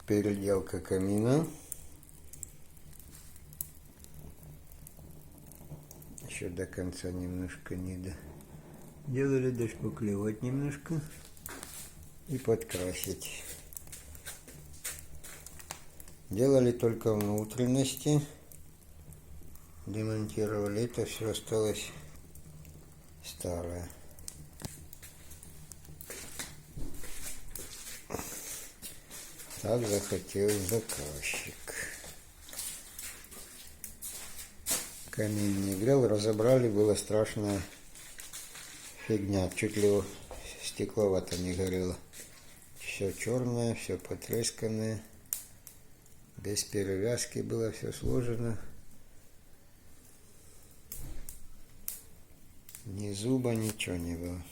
Переделка камина. Еще до конца немножко не доделали, дошпаклевать немножко и подкрасить. Делали только внутренности, демонтировали, это все осталось старое. Так захотел заказчик. Камин не грел, разобрали, была страшная фигня, чуть ли стекловато не горело. Все черное, все потресканное, без перевязки было все сложено. Ни зуба, ничего не было.